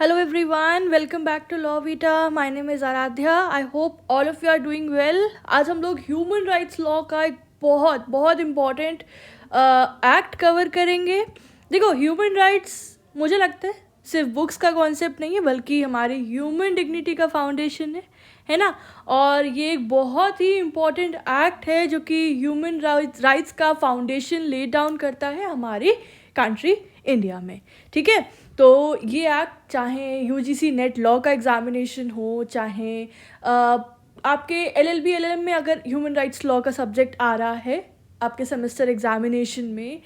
Hello everyone, welcome back to Law Vita. My name is Aradhya. I hope all of you are doing well. आज हम लोग human rights law का एक बहुत बहुत important act cover करेंगे. देखो, ह्यूमन राइट्स मुझे लगता है सिर्फ बुक्स का कॉन्सेप्ट नहीं है, बल्कि हमारी ह्यूमन डिग्निटी का फाउंडेशन है ना. और ये एक बहुत ही इम्पॉर्टेंट एक्ट है जो कि ह्यूमन राइट्स का फाउंडेशन ले डाउन करता है हमारी कंट्री इंडिया में. ठीक है, तो ये एक्ट चाहे यूजीसी नेट लॉ का एग्जामिनेशन हो, चाहे आपके एलएलबी एलएलएम में अगर ह्यूमन राइट्स लॉ का सब्जेक्ट आ रहा है आपके सेमेस्टर एग्जामिनेशन में,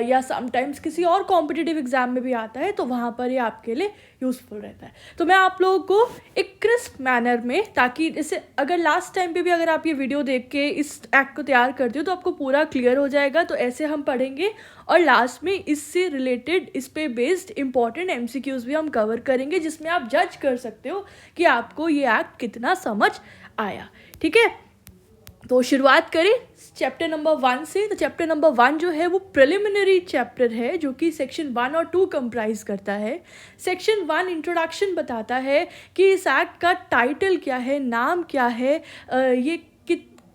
या समटाइम्स किसी और कॉम्पिटिटिव एग्ज़ाम में भी आता है, तो वहाँ पर ये आपके लिए यूज़फुल रहता है. तो मैं आप लोगों को एक क्रिस्प मैनर में, ताकि जैसे अगर लास्ट टाइम पे भी अगर आप ये वीडियो देख के इस एक्ट को तैयार करते हो तो आपको पूरा क्लियर हो जाएगा. तो ऐसे हम पढ़ेंगे और लास्ट में इससे रिलेटेड, इस पे बेस्ड इंपॉर्टेंट एमसीक्यूज़ भी हम कवर करेंगे, जिसमें आप जज कर सकते हो कि आपको ये एक्ट कितना समझ आया. ठीक है, तो शुरुआत करें चैप्टर नंबर 1 से. तो चैप्टर नंबर 1 जो है वो प्रिलिमिनरी चैप्टर है, जो कि सेक्शन 1 और 2 कंप्राइज करता है. सेक्शन 1 इंट्रोडक्शन बताता है कि इस एक्ट का टाइटल क्या है, नाम क्या है, ये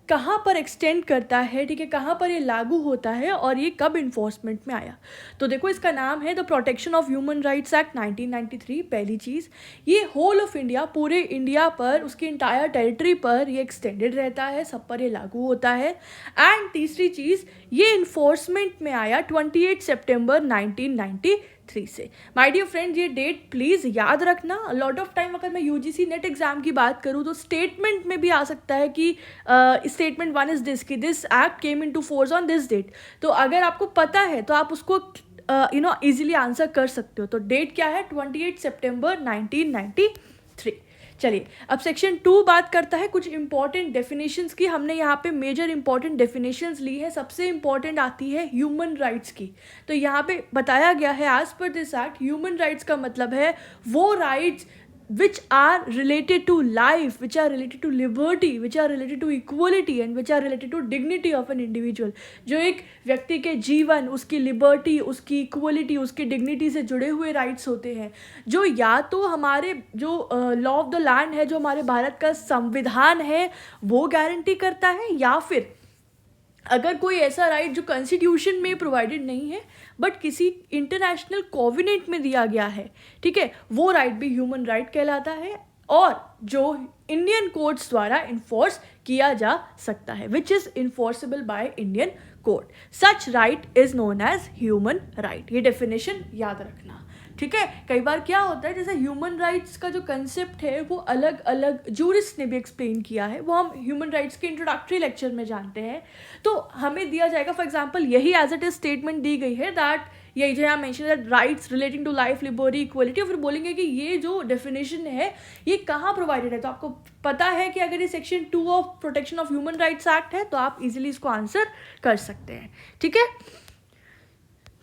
कहाँ पर एक्सटेंड करता है, ठीक है, कहाँ पर ये लागू होता है और ये कब इन्फोर्समेंट में आया. तो देखो, इसका नाम है the protection of human rights act 1993. पहली चीज़, ये होल ऑफ इंडिया, पूरे इंडिया पर, उसकी इंटायर टेरिटरी पर ये एक्सटेंडेड रहता है, सब पर ये लागू होता है. एंड तीसरी चीज़, ये इन्फोर्समेंट में आया 28 सितंबर 1993 से. माय डियर फ्रेंड्स, ये डेट प्लीज़ याद रखना. लॉट ऑफ टाइम अगर मैं यूजीसी नेट एग्जाम की बात करूँ तो स्टेटमेंट में भी आ सकता है कि स्टेटमेंट 1 इज दिस, कि this act came into force on this date. तो अगर आपको पता है तो आप उसको इजीली आंसर कर सकते हो. तो डेट क्या है? 28 सितंबर 1993. चलिए, अब सेक्शन 2 बात करता है कुछ इंपॉर्टेंट डेफिनेशंस की. हमने यहाँ पे मेजर इंपॉर्टेंट डेफिनेशंस ली है. सबसे इंपॉर्टेंट आती है ह्यूमन राइट्स की. तो यहाँ पे बताया गया है, as per this act human rights का मतलब है वो rights which are related to life, which are related to liberty, which are related to equality and which are related to dignity of an individual. जो एक व्यक्ति के जीवन, उसकी लिबर्टी, उसकी इक्वलिटी, उसकी डिग्निटी से जुड़े हुए राइट्स होते हैं, जो या तो हमारे जो लॉ ऑफ द लैंड है, जो हमारे भारत का संविधान है, वो गारंटी करता है, या फिर अगर कोई ऐसा राइट जो कॉन्स्टिट्यूशन में प्रोवाइडेड नहीं है बट किसी इंटरनेशनल कोविनेंट में दिया गया है, ठीक है, वो राइट भी ह्यूमन राइट कहलाता है और जो इंडियन कोर्ट्स द्वारा इन्फोर्स किया जा सकता है, which is enforceable by Indian court. Such right is known as human right. ये डेफिनेशन याद रखना. ठीक है, कई बार क्या होता है, जैसे ह्यूमन राइट्स का जो कंसेप्ट है वो अलग अलग जूरिस्ट ने भी एक्सप्लेन किया है, वो हम ह्यूमन राइट्स के इंट्रोडक्टरी लेक्चर में जानते हैं. तो हमें दिया जाएगा, फॉर एग्जांपल यही एज इट इज स्टेटमेंट दी गई है दैट यही जो यहाँ mention that rights relating to life, liberty, equality, और फिर बोलेंगे कि ये जो डेफिनेशन है ये कहाँ प्रोवाइडेड है. तो आपको पता है कि अगर ये section 2 of protection of human rights act है तो आप इजिली इसको आंसर कर सकते हैं. ठीक है,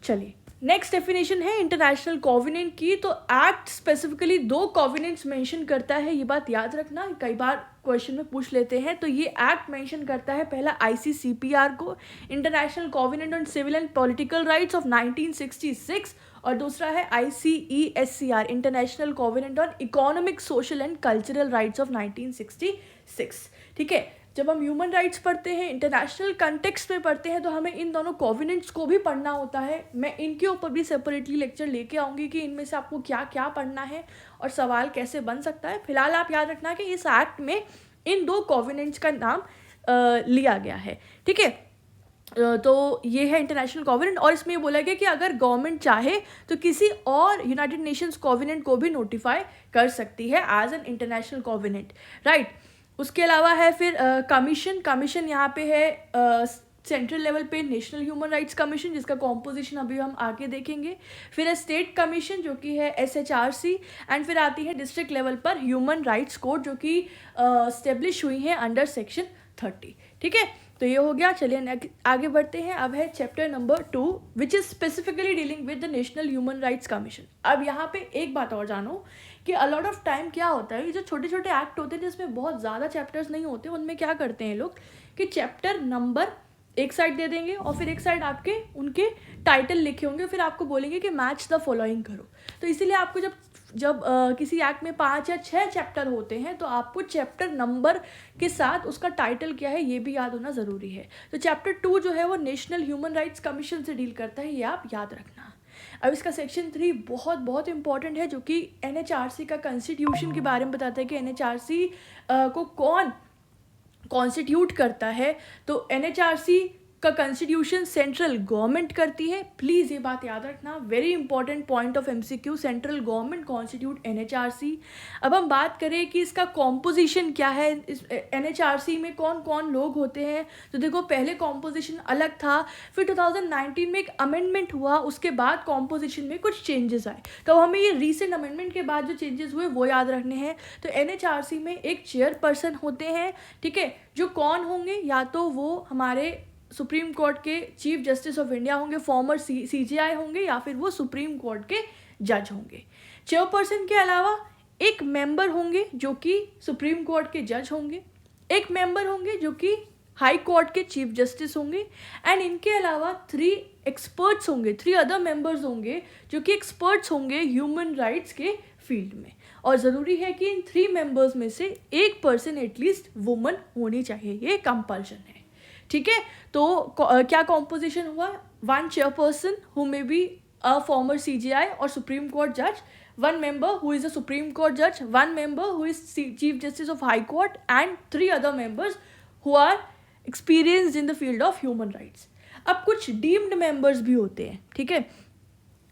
चलिए, नेक्स्ट डेफिनेशन है इंटरनेशनल कोविनेंट की. तो एक्ट स्पेसिफिकली 2 कोविनेंट्स मेंशन करता है, ये बात याद रखना, कई बार क्वेश्चन में पूछ लेते हैं. तो ये एक्ट मेंशन करता है पहला ICCPR को, international covenant on civil and political rights of 1966, और दूसरा है ICESCR, international covenant on economic, social and cultural rights of 1966. ठीक है, जब हम ह्यूमन राइट्स पढ़ते हैं, इंटरनेशनल कंटेक्स्ट में पढ़ते हैं, तो हमें इन दोनों कोविनेंट्स को भी पढ़ना होता है. मैं इनके ऊपर भी सेपरेटली लेक्चर लेके आऊँगी कि इनमें से आपको क्या क्या पढ़ना है और सवाल कैसे बन सकता है. फिलहाल आप याद रखना कि इस एक्ट में इन 2 कोविनेंट्स का नाम लिया गया है. ठीक है, तो ये है इंटरनेशनल कोविनेंट, और इसमें ये बोला गया कि अगर गवर्नमेंट चाहे तो किसी और यूनाइटेड नेशंस कोविनेंट को भी नोटिफाई कर सकती है as an international covenant. Right, उसके अलावा है फिर कमीशन यहाँ पे है सेंट्रल लेवल पे नेशनल ह्यूमन राइट्स कमीशन, जिसका कॉम्पोजिशन अभी हम आगे देखेंगे. फिर है स्टेट कमीशन जो कि है SHRC, एंड फिर आती है डिस्ट्रिक्ट लेवल पर ह्यूमन राइट्स कोर्ट, जो कि स्टेब्लिश हुई हैं अंडर सेक्शन 30. ठीक है, तो ये हो गया. चलिए आगे बढ़ते हैं. अब है chapter number 2 which is specifically dealing with the national human rights commission. अब यहाँ पे एक बात और जानो कि अलॉट ऑफ टाइम क्या होता है, ये जो छोटे छोटे एक्ट होते हैं जिसमें बहुत ज़्यादा चैप्टर्स नहीं होते, उनमें क्या करते हैं लोग कि चैप्टर नंबर एक साइड दे देंगे और फिर एक साइड आपके उनके टाइटल लिखे होंगे, फिर आपको बोलेंगे कि मैच द फॉलोइंग करो. तो इसीलिए आपको जब जब किसी एक्ट में 5 या 6 चैप्टर होते हैं तो आपको चैप्टर नंबर के साथ उसका टाइटल क्या है ये भी याद होना ज़रूरी है। तो चैप्टर 2 जो है वो नेशनल ह्यूमन राइट्स कमीशन से डील करता है, ये आप याद रखना। अब इसका सेक्शन 3 बहुत बहुत इंपॉर्टेंट है, जो कि NHRC का कॉन्स्टिट्यूशन के बारे में बताता है कि NHRC को कौन कॉन्स्टिट्यूट करता है। तो NHRC का कॉन्स्टिट्यूशन सेंट्रल गवर्नमेंट करती है, प्लीज़ ये बात याद रखना, very important point of MCQ, central government constitute NHRC। अब हम बात करें कि इसका कॉम्पोजिशन क्या है, इस NHRC में कौन कौन लोग होते हैं। तो देखो पहले कॉम्पोजिशन अलग था, फिर 2019 में एक अमेंडमेंट हुआ, उसके बाद कॉम्पोजिशन में कुछ चेंजेस आए। तो हमें ये रीसेंट अमेंडमेंट के बाद जो चेंजेस हुए वो याद रखने हैं। तो NHRC में एक चेयरपर्सन होते हैं, ठीक है, जो कौन होंगे, या तो वो हमारे सुप्रीम कोर्ट के चीफ जस्टिस ऑफ इंडिया होंगे, फॉर्मर CJI होंगे, या फिर वो सुप्रीम कोर्ट के जज होंगे। चेयरपर्सन के अलावा एक मेंबर होंगे जो कि सुप्रीम कोर्ट के जज होंगे, एक मेंबर होंगे जो कि हाई कोर्ट के चीफ जस्टिस होंगे, एंड इनके अलावा 3 एक्सपर्ट्स होंगे, 3 अदर मेंबर्स होंगे जो कि एक्सपर्ट्स होंगे ह्यूमन राइट्स के फील्ड में। और ज़रूरी है कि इन 3 मेंबर्स में से एक पर्सन एटलीस्ट वुमन होनी चाहिए, ये कंपल्शन है, ठीक है। तो क्या कॉम्पोजिशन हुआ, 1 chairperson who may be a former CJI और सुप्रीम कोर्ट जज, 1 member who is a Supreme Court judge, 1 member who is Chief Justice of High Court, and 3 other members who are experienced in the field of human rights. अब कुछ deemed members भी होते हैं, ठीक है।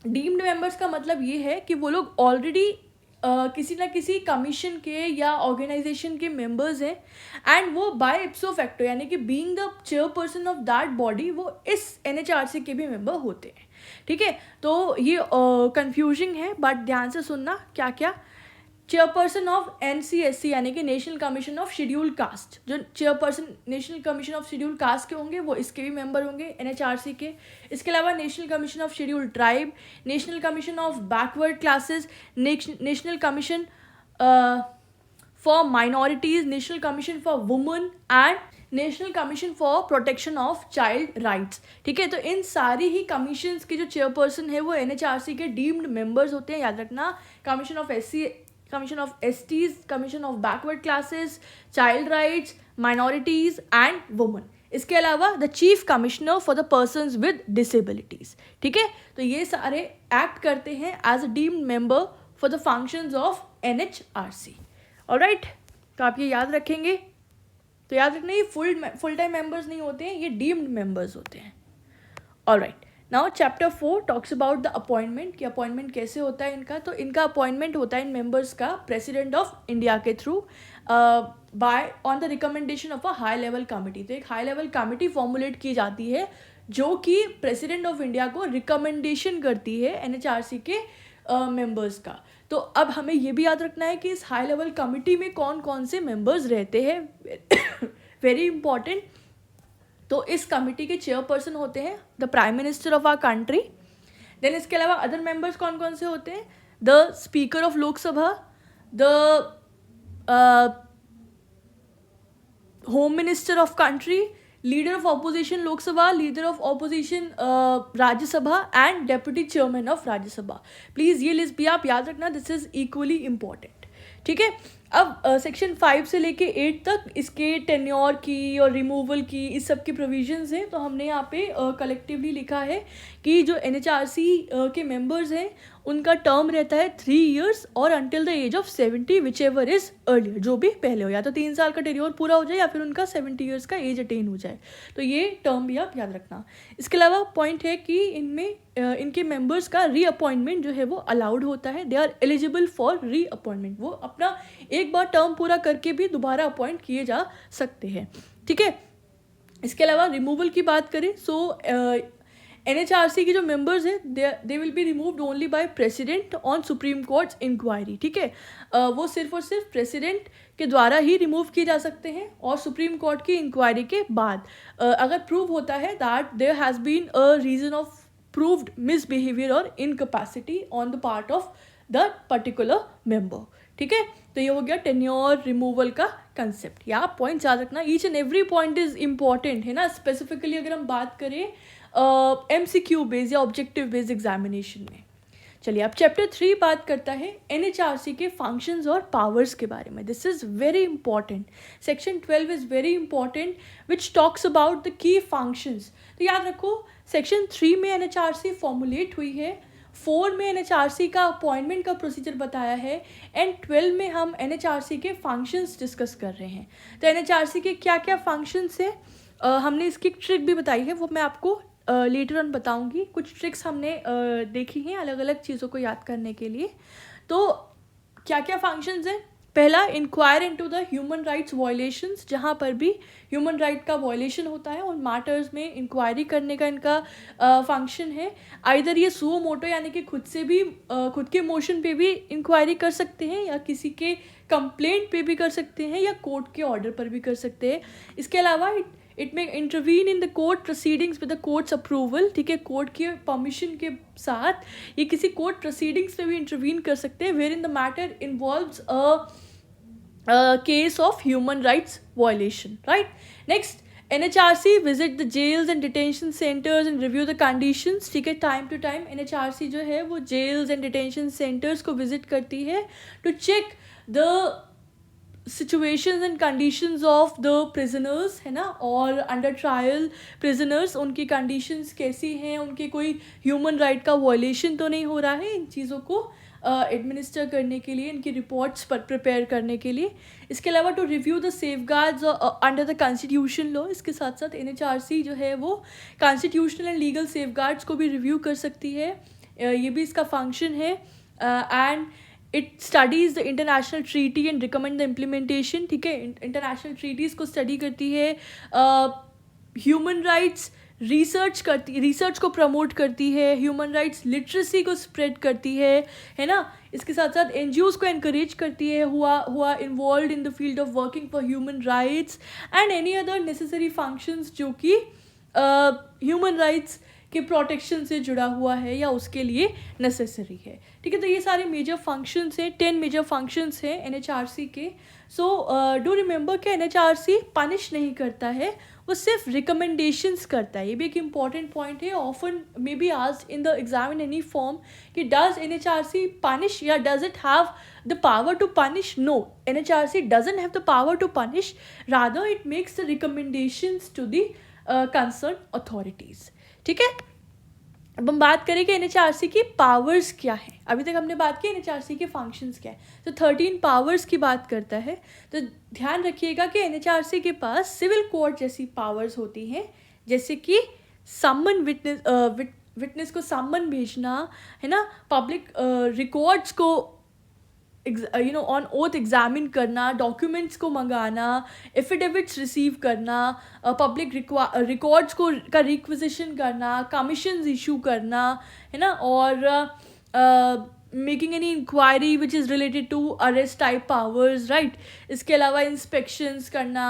Deemed members का मतलब ये है कि वो लोग ऑलरेडी किसी ना किसी कमीशन के या ऑर्गेनाइजेशन के मेंबर्स हैं, एंड वो बाय इप्सो फैक्टो यानी कि being the chairperson of that body वो इस NHRC के भी मेंबर होते हैं, ठीक है। तो ये कंफ्यूजिंग है, बट ध्यान से सुनना क्या क्या। चेयरपर्सन ऑफ NCSC यानी कि national commission of schedule caste, जो chairperson national commission of schedule caste के होंगे वो इसके भी मेंबर होंगे NHRC के। इसके अलावा national commission of schedule tribe, national commission of backward classes, national commission for minorities, national commission for women and national commission for protection of child rights, ठीक है। तो इन सारी ही कमीशंस के जो चेयरपर्सन है वो NHRC के डीम्ड मेंबर्स होते हैं, याद रखना। Commission of SC, commission of STs, commission of backward classes, child rights, minorities and women. इसके अलावा the chief commissioner for the persons with disabilities, ठीक है। तो ये सारे एक्ट करते हैं as a deemed member for the functions of NHRC, alright. तो आप ये याद रखेंगे। तो याद रखना ये फुल टाइम मेंबर्स नहीं होते हैं, ये डीम्ड मेंबर्स होते हैं, alright. Now chapter 4 talks about the appointment, कि अपॉइंटमेंट कैसे होता है इनका। तो इनका अपॉइंटमेंट होता है इन मेंबर्स का प्रेसिडेंट ऑफ इंडिया के through by on the recommendation of a high level committee. तो एक हाई लेवल कमिटी फॉर्मुलेट की जाती है जो कि प्रेसिडेंट ऑफ इंडिया को रिकमेंडेशन करती है NHRC के मेंबर्स का। तो अब हमें ये भी याद रखना है कि इस हाई लेवल कमिटी में कौन कौन से मेंबर्स रहते हैं, वेरी इंपॉर्टेंट। तो इस कमिटी के चेयरपर्सन होते हैं the prime minister of our country. Then इसके अलावा अदर मेंबर्स कौन कौन से होते हैं, the speaker of Lok Sabha, the home minister of country, leader of opposition Lok Sabha, leader of opposition Rajya Sabha and deputy chairman of Rajya Sabha. Please ये लिस्ट भी आप याद रखना, दिस इज इक्वली इम्पॉर्टेंट, ठीक है। अब सेक्शन 5 से लेके 8 तक इसके टेन्योर की और रिमूवल की इस सब की प्रोविजंस हैं। तो हमने यहाँ पे कलेक्टिवली लिखा है कि जो NHRC के मेंबर्स हैं उनका टर्म रहता है 3 years और until the age of 70 whichever is earlier, जो भी पहले हो, या तो 3 साल का टेन्योर पूरा हो जाए या फिर उनका 70 years का एज अटेन हो जाए। तो ये टर्म भी आप याद रखना। इसके अलावा पॉइंट है कि इनमें इनके मेंबर्स का रीअपॉइंटमेंट जो है वो अलाउड होता है, they are eligible for reappointment. वो अपना एक बार टर्म पूरा करके भी दोबारा अपॉइंट किए जा सकते हैं, ठीक है। इसके अलावा रिमूवल की बात करें, सो NHRC के जो मेंबर्स हैं they will be removed only by president on supreme courts inquiry, ठीक है। वो सिर्फ और सिर्फ प्रेसिडेंट के द्वारा ही रिमूव किए जा सकते हैं और सुप्रीम कोर्ट की इंक्वायरी के बाद अगर प्रूव होता है that there has been a reason of proved misbehaviour और incapacity on the part of the particular member, ठीक है। तो ये हो गया टेन्योर रिमूवल का कंसेप्ट। या आप पॉइंट याद रखना, each and every point is important है ना। स्पेसिफिकली अगर हम बात करें MCQ बेस्ड या ऑब्जेक्टिव बेस्ड एग्जामिनेशन में, चलिए अब चैप्टर 3 बात करता है एनएचआरसी के फंक्शंस और पावर्स के बारे में. This is very important. Section 12 is very important which talks about the key functions. तो याद रखो सेक्शन 3 में एनएचआरसी फॉर्मुलेट हुई है, 4 में एनएचआरसी का अपॉइंटमेंट का प्रोसीजर बताया है, एंड 12 में हम एनएचआरसी के फंक्शंस डिस्कस कर रहे हैं. तो एनएचआरसी के क्या क्या फंक्शंस हैं, हमने इसकी ट्रिक भी बताई है, वो मैं आपको लेटर ऑन बताऊंगी. कुछ ट्रिक्स हमने देखी हैं अलग अलग चीज़ों को याद करने के लिए. तो क्या क्या फंक्शंस हैं. पहला, inquire into the human rights violations. जहाँ पर भी ह्यूमन राइट का वायलेशन होता है उन मैटर्स में इंक्वायरी करने का इनका फंक्शन है. आइदर ये सुओ मोटो यानी कि खुद से भी खुद के मोशन पे भी इंक्वायरी कर सकते हैं, या किसी के कंप्लेंट पे भी कर सकते हैं, या कोर्ट के ऑर्डर पर भी कर सकते हैं. इसके अलावा इट में intervene in the court proceedings with the courts approval. ठीक है, कोर्ट के परमिशन के साथ ये किसी कोर्ट प्रोसीडिंग्स में भी इंटरवीन कर सकते हैं where in the matter involves a case of human rights violation. Right. Next, NHRC visit the jails and detention centers and review the conditions. ठीक है, टाइम टू टाइम NHRC जो है वो jails and detention centers को visit करती है to check the situations and conditions of the prisoners, है ना, और अंडर ट्रायल prisoners उनकी conditions कैसी हैं, उनके कोई ह्यूमन राइट का वायलेशन तो नहीं हो रहा है, इन चीज़ों को एडमिनिस्टर करने के लिए, इनकी रिपोर्ट्स पर प्रिपेयर करने के लिए. इसके अलावा to review the safeguards under the constitution law. इसके साथ साथ NHRC जो है वो कॉन्स्टिट्यूशनल एंड लीगल सेफगार्ड्स को भी रिव्यू कर सकती है, ये भी इसका फंक्शन है. And it studies the international treaty and recommend the implementation. ठीक है, इंटरनेशनल ट्रीटीज़ को स्टडी करती है, ह्यूमन राइट्स रिसर्च को प्रमोट करती है, ह्यूमन राइट्स लिटरेसी को स्प्रेड करती है ना. इसके साथ साथ NGOs को एनकरेज करती है हुआ involve in the field of working for human rights and any other necessary functions जो कि ह्यूमन राइट्स के प्रोटेक्शन से जुड़ा हुआ है या उसके लिए नेसेसरी है. ठीक है, तो ये सारे मेजर फंक्शंस हैं, 10 मेजर फंक्शंस हैं NHRC के. सो डू रिमेंबर कि NHRC पनिश नहीं करता है, वो सिर्फ रिकमेंडेशंस करता है. ये भी एक इम्पॉर्टेंट पॉइंट है. Often may be asked in the exam in any form कि डज NHRC पनिश या does it have the power to punish. No, NHRC doesn't have the power to punish, rather it makes the recommendations to the concern authorities. ठीक है, अब हम बात करें कि NHRC की पावर्स क्या है. अभी तक हमने बात की NHRC के फंक्शंस क्या है, तो 13 पावर्स की बात करता है. तो ध्यान रखिएगा कि NHRC के पास सिविल कोर्ट जैसी पावर्स होती हैं, जैसे कि समन विटनेस को समन भेजना, है ना, पब्लिक रिकॉर्ड्स को ऑन ओथ एग्जामिन करना, डॉक्यूमेंट्स को मंगाना, एफिडेविट्स रिसीव करना, पब्लिक रिकॉर्ड्स को का रिक्विजिशन करना, कमीशंस इशू करना, है ना, और making any inquiry which is related to arrest type powers. Right. इसके अलावा इंस्पेक्शंस करना,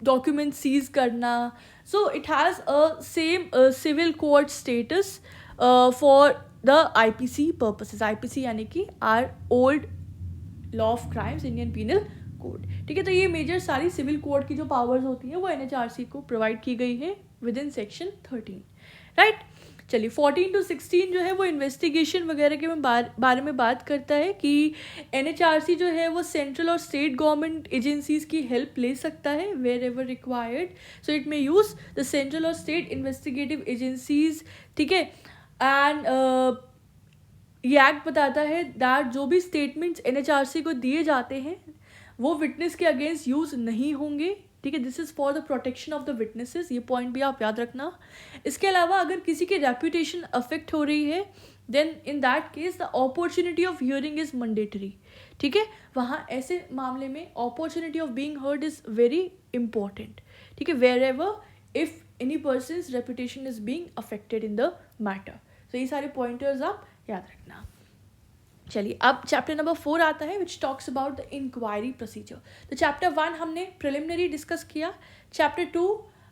डॉक्यूमेंट सीज करना. So it has a same civil court status for the IPC purposes. IPC यानी कि our old law of crimes, Indian penal code. ठीक है, तो ये मेजर सारी सिविल कोड की जो पावर्स होती हैं वो NHRC को प्रोवाइड की गई है विद इन सेक्शन 13. राइट. चलिए 14 to 16 जो है वो इन्वेस्टिगेशन वगैरह के बारे में बात करता है कि NHRC जो है वो सेंट्रल और स्टेट गवर्नमेंट एजेंसीज़ की हेल्प ले सकता है wherever required. So it may use the central और स्टेट इन्वेस्टिगेटिव एजेंसीज. ठीक है, एंड ये एक्ट बताता है दैट जो भी स्टेटमेंट्स NHRC को दिए जाते हैं वो विटनेस के अगेंस्ट यूज़ नहीं होंगे. ठीक है, this is for the protection of the witnesses. ये पॉइंट भी आप याद रखना. इसके अलावा अगर किसी की रेपुटेशन अफेक्ट हो रही है then in that case the opportunity of hearing is mandatory. ठीक है, वहाँ ऐसे मामले में opportunity of being heard is very important. ठीक है, wherever if any person's reputation is being affected in the matter. तो ये सारे पॉइंटर्स आप याद रखना. चलिए अब चैप्टर नंबर 4 आता है which talks about the inquiry procedure. तो चैप्टर 1 हमने प्रिलिमिनरी डिस्कस किया. चैप्टर 2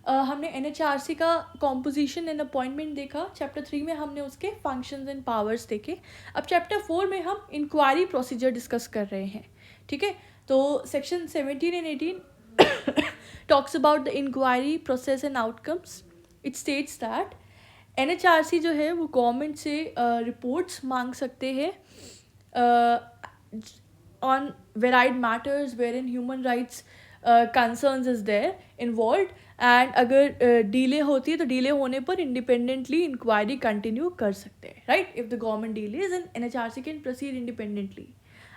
हमने NHRC का कॉम्पोजिशन एंड अपॉइंटमेंट देखा. चैप्टर 3 में हमने उसके फंक्शंस एंड पावर्स देखे. अब चैप्टर 4 में हम इंक्वायरी प्रोसीजर डिस्कस कर रहे हैं. ठीक है, तो section 17 and 18 talks about the inquiry process and outcomes. It states that NHRC जो है वो गवर्नमेंट से रिपोर्ट्स मांग सकते हैं on varied matters wherein human rights concerns is there involved, and अगर डिले होती है तो डिले होने पर इंडिपेंडेंटली इंक्वायरी कंटिन्यू कर सकते हैं, right. If the government delays and NHRC can proceed independently.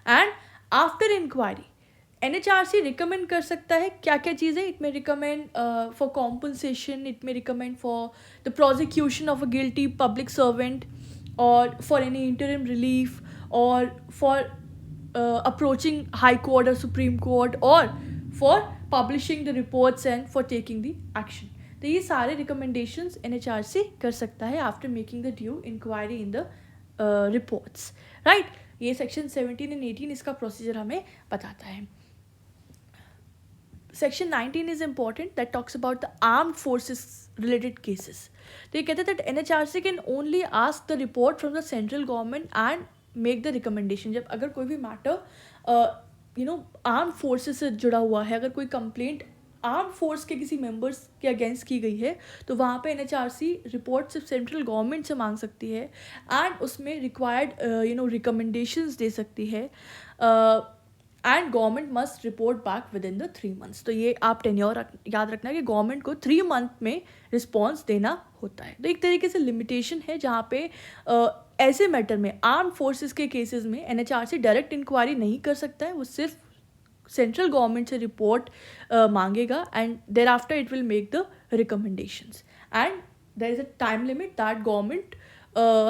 And after inquiry NHRC recommend कर सकता है क्या क्या चीज़ें. It may recommend for compensation, it may recommend for the prosecution of a guilty public servant, और for any interim relief, और for approaching high court और supreme court, और for publishing the reports and for taking the action. तो ये सारे recommendations NHRC कर सकता है after making the due inquiry in the reports, right. ये सेक्शन 17 एंड 18 इसका प्रोसीजर हमें बताता है. Section 19 is important, that talks about the armed forces related cases. तो ये कहते हैं that NHRC can only ask the report from the central government and make the recommendation. जब अगर कोई भी मैटर आर्म फोर्सेस से जुड़ा हुआ है, अगर कोई कंप्लेंट आर्म फोर्स के किसी मेंबर्स के अगेंस्ट की गई है, तो वहाँ पे NHRC रिपोर्ट सिर्फ सेंट्रल गवर्नमेंट से मांग सकती है एंड उसमें रिक्वायर्ड रिकमेंडेशंस दे सकती है. And government must report back with in the 3 months. तो ये आप टेन्योर याद रखना कि गवर्नमेंट को 3 month में रिस्पॉन्स देना होता है. तो एक तरीके से लिमिटेशन है जहाँ पे ऐसे मैटर में आर्म फोर्सेस के केसेस में NHRC डायरेक्ट इंक्वायरी नहीं कर सकता है. वो सिर्फ सेंट्रल गवर्नमेंट से रिपोर्ट मांगेगा and thereafter it will make the recommendations, and there is a time limit that government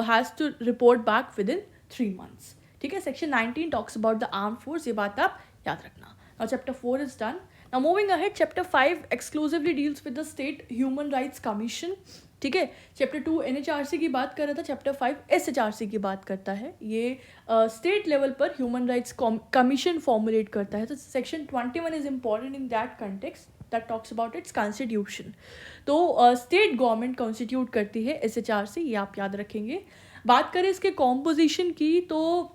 has to report back within 3 months. ठीक है. Section 19 talks about the arm force. ये बात आप याद रखना. Now chapter 4 is done. Now moving ahead, chapter 5 exclusively deals with the state human rights commission. ठीक है. Chapter 2 NHRC की बात कर रहा था, चैप्टर 5 SHRC की बात करता है. ये स्टेट लेवल पर ह्यूमन राइट्स कमीशन फॉर्मुलेट करता है. तो section 21 is important in that context, that talks about it's constitution. तो स्टेट गवर्नमेंट कॉन्स्टिट्यूट करती है SHRC, ये आप याद रखेंगे. बात करें इसके कॉम्पोजिशन की, तो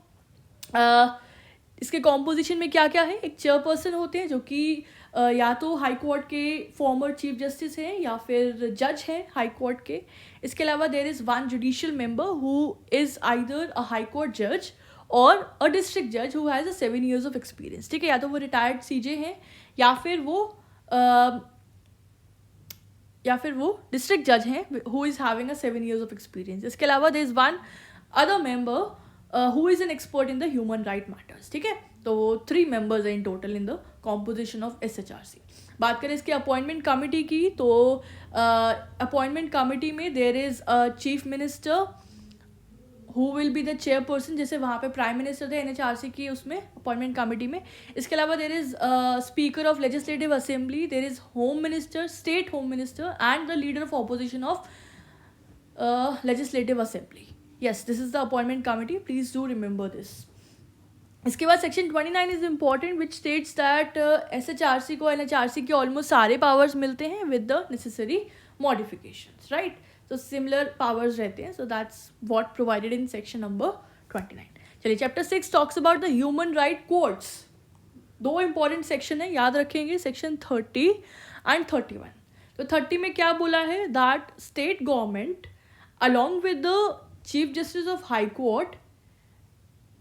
इसके कॉम्पोजिशन में क्या क्या है. एक चेयरपर्सन होते हैं जो कि या तो हाई कोर्ट के फॉर्मर चीफ जस्टिस हैं या फिर जज हैं हाई कोर्ट के. इसके अलावा there is 1 judicial member who is either a high court जज और अ डिस्ट्रिक्ट जज who has 7 years of experience. ठीक है. या तो वो रिटायर्ड CJ हैं या फिर वो डिस्ट्रिक्ट जज हैं who is having a 7 years of experience. इसके अलावा there is 1 other member who is an expert in the human right matters. ठीक है. तो 3 members हैं in total in the composition of SHRC. बात करें इसके अपॉइंटमेंट कमिटी की, तो अपॉइंटमेंट कमिटी में there is a chief minister who will be the chairperson. जैसे वहाँ पे प्राइम मिनिस्टर थे NHRC की उसमें अपॉइंटमेंट कमिटी में. इसके अलावा there is speaker of legislative assembly, there is home minister, state home minister and the leader of opposition of legislative assembly. Yes, this is the appointment committee. Please do remember this. इसके बाद section 29 is important which states that SHRC को NHRC के almost सारे powers मिलते हैं with the necessary modifications, right. तो similar powers रहते हैं. So that's what provided in section number 29. चलिए, chapter 6 talks about the human right courts. 2 important section है, याद रखेंगे, सेक्शन 30 एंड 31. तो 30 में क्या बोला है, that state government along with the Chief Justice of High Court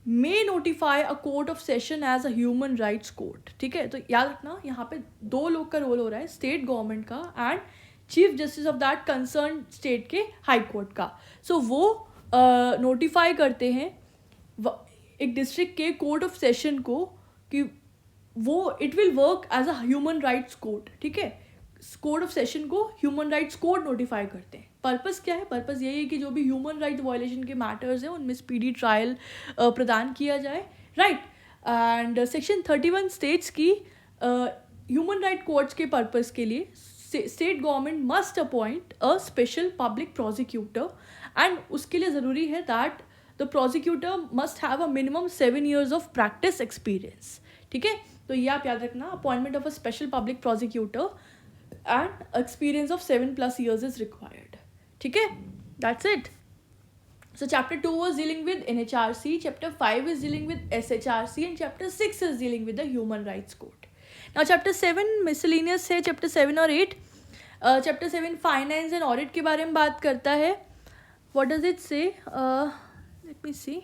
may notify a court of session as a human rights court. ठीक है. तो याद रखना यहाँ पे 2 लोग का रोल हो रहा है, स्टेट गवर्नमेंट का and chief justice of that concern state के हाई कोर्ट का. सो वो नोटिफाई करते हैं एक डिस्ट्रिक्ट के कोर्ट ऑफ सेशन को कि वो it will work as a human rights court. ठीक है. कोर्ट ऑफ सेशन को ह्यूमन राइट्स कोर्ट नोटिफाई करते हैं. पर्पस क्या है, पर्पस यही है कि जो भी ह्यूमन राइट वायलेशन के मैटर्स हैं उनमें स्पीडी ट्रायल प्रदान किया जाए, राइट. एंड सेक्शन 31 स्टेट्स की ह्यूमन राइट कोर्ट्स के पर्पस के लिए state government must appoint a special public prosecutor, and उसके लिए ज़रूरी है that the prosecutor must have a minimum 7 years of practice experience. ठीक है. तो ये आप याद रखना, appointment of a special public prosecutor and experience of 7+ years is required. ठीक है. That's it. So chapter 2 was dealing with NHRC, chapter 5 is dealing with SHRC, and chapter 6 is dealing with the Human Rights Court. Now chapter 7 miscellaneous है, chapter 7 और 8. chapter 7 finance and audit के बारे में बात करता है. व्हाट डज इट से, let me सी,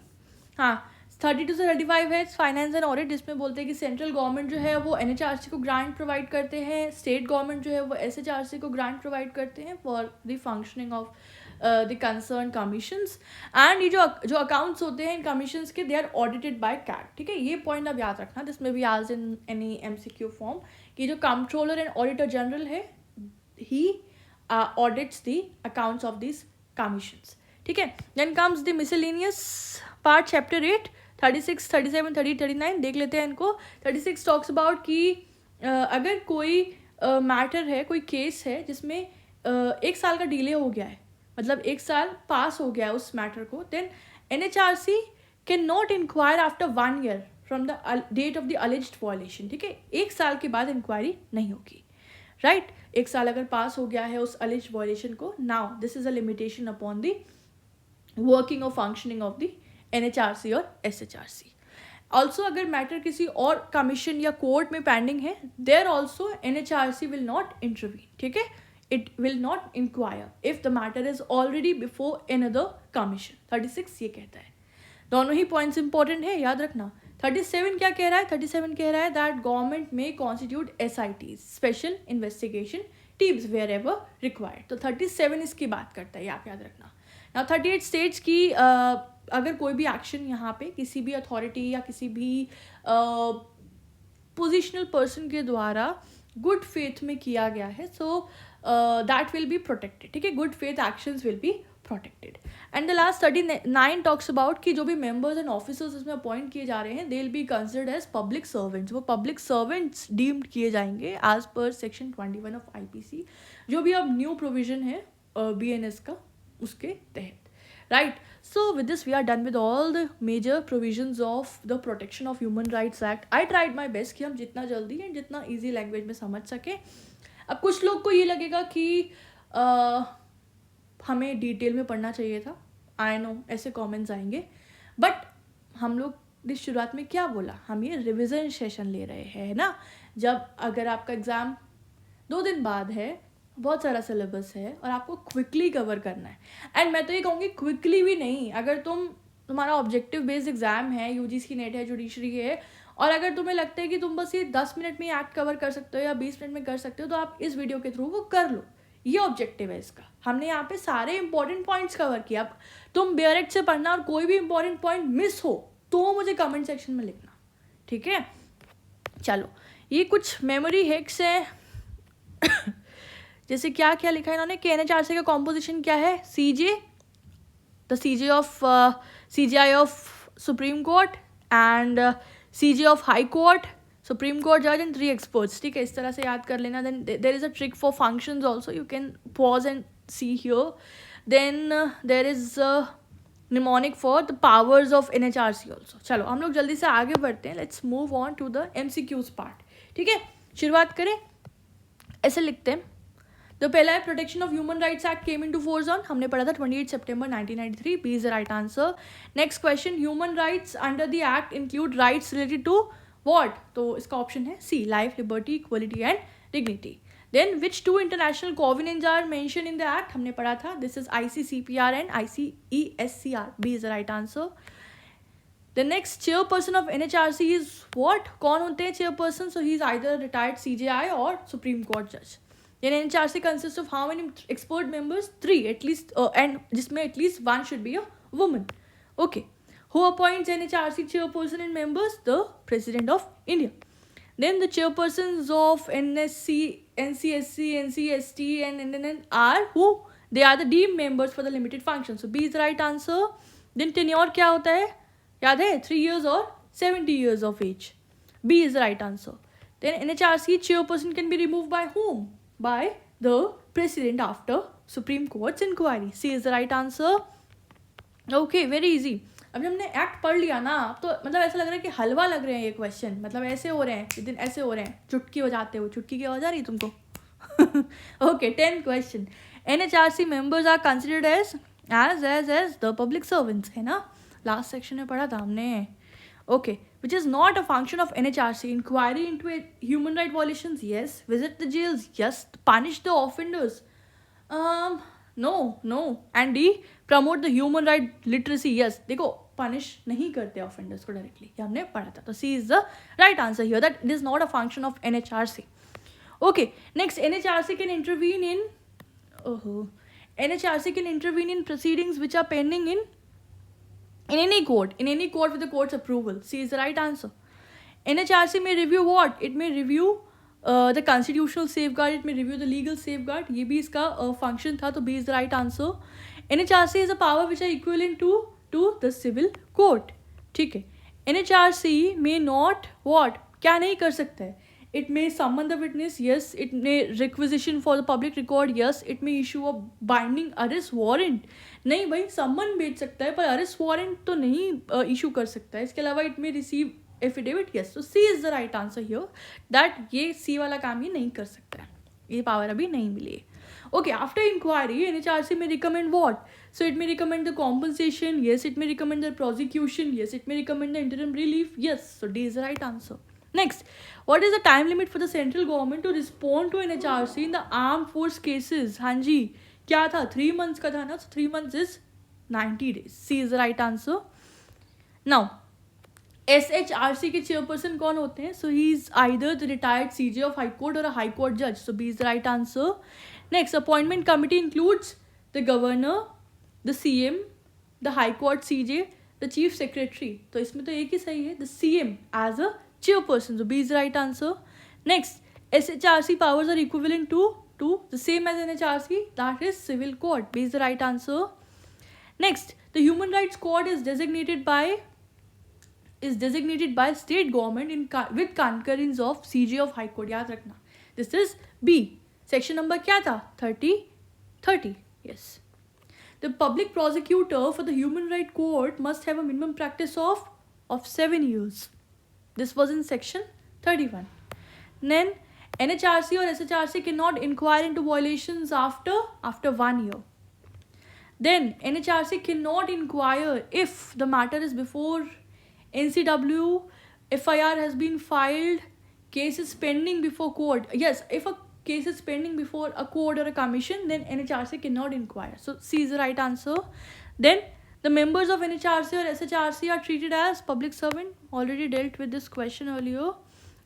हाँ 32 से 35 है फाइनेंस एंड ऑडिट, जिसमें बोलते हैं कि सेंट्रल गवर्नमेंट जो है वो एनएचआरसी को ग्रांट प्रोवाइड करते हैं, स्टेट गवर्नमेंट जो है वो एसएचआरसी को ग्रांट प्रोवाइड करते हैं for the functioning of the concern commissions, and ये जो अकाउंट्स होते हैं इन कमीशंस के, दे आर ऑडिटेड बाय कैट. ठीक है, ये पॉइंट आप याद रखना, दिस में भी आज इन एनी एमसीक्यू फॉर्म, कि जो कंट्रोलर एंड ऑडिटर जनरल है, he audits the accounts of this commissions. ठीक है, then comes the miscellaneous part, chapter 8, 36, 37, 30, 39 देख लेते हैं इनको. 36 टॉक्स अबाउट कि अगर कोई मैटर है, कोई केस है जिसमें 1 साल का डिले हो गया है, मतलब 1 साल पास हो गया है उस मैटर को, then NHRC can not inquire after 1 year from the date of the alleged violation. ठीक है, 1 साल के बाद इंक्वायरी नहीं होगी. राइट, 1 साल अगर पास हो गया है उस अलेज्ड वायलेशन को, now this is a limitation upon the working और फंक्शनिंग ऑफ द एनएचआरसी और एसएचआरसी. ऑल्सो अगर मैटर किसी और कमीशन या कोर्ट में पेंडिंग है, there also NHRC will not intervene. ठीक है, it will not inquire if the matter is already before another commission. 36 ये कहता है. दोनों ही पॉइंट्स इंपॉर्टेंट है, याद रखना. 37 क्या कह रहा है? 37 कह रहा है दैट गवर्नमेंट में constitute SITs, special investigation teams, wherever required. तो 37 इसकी बात करता है, ये आप याद रखना. नाउ 38 स्टेट्स की अगर कोई भी एक्शन यहाँ पे किसी भी अथॉरिटी या किसी भी पोजिशनल पर्सन के द्वारा गुड फेथ में किया गया है, so that will be protected. ठीक है, good faith actions will be protected. And the last 39 talks about कि जो भी मेंबर्स एंड ऑफिसर्स इसमें अपॉइंट किए जा रहे हैं, they will be considered as public servants. वो पब्लिक सर्वेंट्स डीम्ड किए जाएंगे as per section 21 of IPC, जो भी अब न्यू प्रोविजन है बीएनएस का, उसके तहत. Right, so with this we are done with all the major provisions of the Protection of Human Rights Act. I tried my best कि हम जितना जल्दी एंड जितना easy लैंग्वेज में समझ सकें. अब कुछ लोग को ये लगेगा कि हमें डिटेल में पढ़ना चाहिए था, आई नो ऐसे कमेंट्स आएंगे, बट हम लोग इस शुरुआत में क्या बोला, हम ये रिविज़न सेशन ले रहे हैं ना. जब अगर आपका एग्ज़ाम 2 दिन बाद है, बहुत सारा सिलेबस है और आपको क्विकली कवर करना है, एंड मैं तो ये कहूँगी क्विकली भी नहीं, अगर तुम्हारा ऑब्जेक्टिव बेस्ड एग्जाम है, यूजीसी नेट है, जुडिशरी है, और अगर तुम्हें लगता है कि तुम बस ये 10 मिनट में एक्ट कवर कर सकते हो या 20 मिनट में कर सकते हो, तो आप इस वीडियो के थ्रू वो कर लो. ये ऑब्जेक्टिव है इसका. हमने यहाँ पे सारे इंपॉर्टेंट पॉइंट्स कवर किया. अब तुम बेयरेक्ट से पढ़ना और कोई भी इंपॉर्टेंट पॉइंट मिस हो तो मुझे कमेंट सेक्शन में लिखना. ठीक है, चलो ये कुछ मेमोरी हैक्स हैं. जैसे क्या क्या लिखा है इन्होंने कि एनएचआरसी का कॉम्पोजिशन क्या है, CJ, the CJ of CGI of supreme court and CJ of high court, supreme court जज एंड 3 एक्सपर्ट्स. ठीक है, इस तरह से याद कर लेना. Then there is a trick for functions also, you can pause and see here. Then there is mnemonic for the powers of NHRC also. चलो हम लोग जल्दी से आगे बढ़ते हैं. Let's move on to the MCQs part. ठीक है, शुरुआत करें. ऐसे लिखते हैं. तो पहला है protection of human rights act came into force on, हमने पढ़ा था 28 सितंबर 1993. B is the right answer. Next question, human rights under the act include rights related to what, तो इसका ऑप्शन है C, life, liberty, equality and dignity. Then which 2 international covenants are mention in the act, हमने पढ़ा था, this is ICCPR and ICESCR. B is the right answer. The next, chairperson of NHRC is what, कौन होते हैं chairperson, so he is either retired CJI और supreme court जज. Then NHRC consists of how many expert members? 3 at least, and जिसमें at least 1 should be a woman. Okay. Who appoints NHRC chairperson and members? The President of India. Then the chairpersons of NSC, NCSC, NCST and NNN are who? They are the deemed members for the limited function. So B is the right answer. Then tenure क्या होता है? याद है? 3 years or 70 years of age. B is the right answer. Then NHRC chairperson can be removed by whom? By the president after Supreme Court's inquiry. C is the right answer. Okay, very easy. अब जब हमने act पढ़ लिया ना, तो मतलब ऐसा लग रहा है कि हलवा लग रहे हैं ये क्वेश्चन, मतलब ऐसे हो रहे हैं, जिस दिन ऐसे हो रहे हैं, चुटकी बजाते हो. चुटकी की आवाज आ रही है तुमको? Okay, 10th question. NHRC members are considered as the public servants, है ना, लास्ट सेक्शन में पढ़ा था हमने. Okay, which is not a function of NHRC. Inquiry into human right violations, yes. Visit the jails, yes. Punish the offenders. No and the promote the human right literacy. Yes, देखो punish नहीं करते offenders को directly, ये हमने पढ़ा था. तो C is the right answer here, that it is not a function of NHRC. Okay, next NHRC can intervene in NHRC can intervene in proceedings which are pending in any court with the court's approval. C is the right answer. NHRC may review what? It may review the constitutional safeguard, it may review the legal safeguard. ये भी इसका function था, तो B is the right answer. NHRC is a power which are equivalent to the civil court. ठीक है. NHRC may not what? क्या नहीं कर सकता है? It may summon the witness, yes. It may requisition for the public record, yes. It may issue a binding arrest warrant. नहीं भाई, summon भेज सकता है पर arrest warrant तो नहीं issue कर सकता है. इसके अलावा it may receive affidavit, yes. So C is the right answer here, that ये C वाला काम ये नहीं कर सकता है, ये पावर अभी नहीं मिली है. Okay, after inquiry, NHRC may recommend what? So it may recommend the compensation, yes. It may recommend the prosecution, yes. It may recommend the interim relief, yes. So D is the right answer. Next, what is the time limit for the central government to respond to NHRC in the armed force cases? हाँ जी, क्या था? 3 months का था ना, so 3 months is 90 days. C is the right answer. Now, SHRC के chairperson कौन होते हैं? So he is either the retired CJ of High Court or a High Court judge. So B is the right answer. Next, appointment committee includes the governor, the CM, the High Court CJ, the chief secretary. तो इसमें तो एक ही सही है, the CM as a chairperson. So B is the right answer. Next, SHRC powers are equivalent to the same as NHRC, that is civil court. B is the right answer. Next, the human rights court is designated by state government with concurrence of CJ of High Court. याद रखना. This is B. Section number क्या था? 30. Yes. The public prosecutor for the human rights court must have a minimum practice of 7 years. This was in section 31. Then NHRC or SHRC cannot inquire into violations after 1 year. Then NHRC cannot inquire if the matter is before NCW, FIR has been filed, case is pending before court. Yes, if a case is pending before a court or a commission, then NHRC cannot inquire. So C is the right answer. Then the members of NHRC or SHRC are treated as public servant. Already dealt with this question earlier.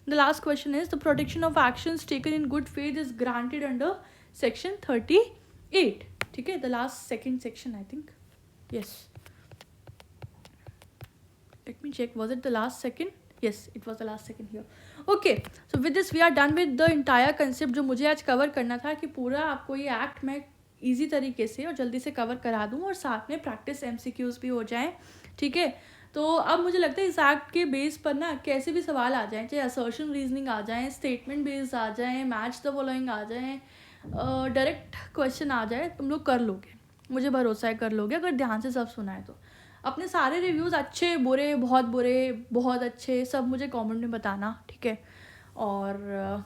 The last question is, the protection of actions taken in good faith is granted under section 38. Okay, the last second section, I think. Yes. Let me check. Was it the last second? Yes, it was the last second here. Okay, so with this we are done with the entire concept जो मुझे आज cover करना था, कि पूरा आपको ये act मैं ईजी तरीके से और जल्दी से कवर करा दूँ और साथ में प्रैक्टिस MCQs भी हो जाएं. ठीक है, तो अब मुझे लगता है इस एक्ट के बेस पर ना कैसे भी सवाल आ जाएं, चाहे असर्शन रीजनिंग आ जाएं, स्टेटमेंट बेस्ड आ जाएं, मैच द फॉलोइंग आ जाएं, डायरेक्ट क्वेश्चन आ जाए, तुम लोग कर लोगे, मुझे भरोसा है कर लोगे अगर ध्यान से सब सुना है तो. अपने सारे रिव्यूज़ अच्छे बुरे बहुत अच्छे सब मुझे कमेंट में बताना. ठीक है, और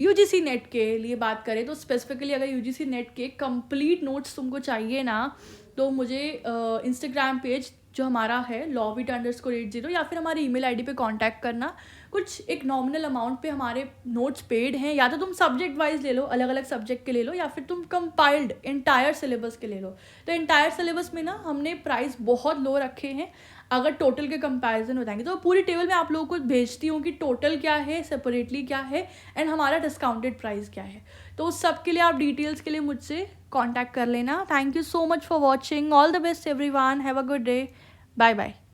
UGC नेट के लिए बात करें तो स्पेसिफिकली अगर UGC नेट के कंप्लीट नोट्स तुमको चाहिए ना, तो मुझे इंस्टाग्राम पेज जो हमारा है lawvita_80 या फिर हमारी email ID पे कांटेक्ट करना. कुछ एक नॉमिनल अमाउंट पे हमारे नोट्स पेड हैं, या तो तुम सब्जेक्ट वाइज ले लो, अलग अलग सब्जेक्ट के ले लो, या फिर तुम कंपाइल्ड एंटायर सिलेबस के ले लो. तो एंटायर सिलेबस में ना हमने प्राइस बहुत लो रखे हैं. अगर टोटल के कंपैरिजन बताएंगे तो पूरी टेबल मैं आप लोगों को भेजती हूँ कि टोटल क्या है, सेपरेटली क्या है, एंड हमारा डिस्काउंटेड प्राइस क्या है. तो उस सब के लिए आप डिटेल्स के लिए मुझसे कांटेक्ट कर लेना. Thank you so much for watching. All the best everyone. Have a good day. Bye bye.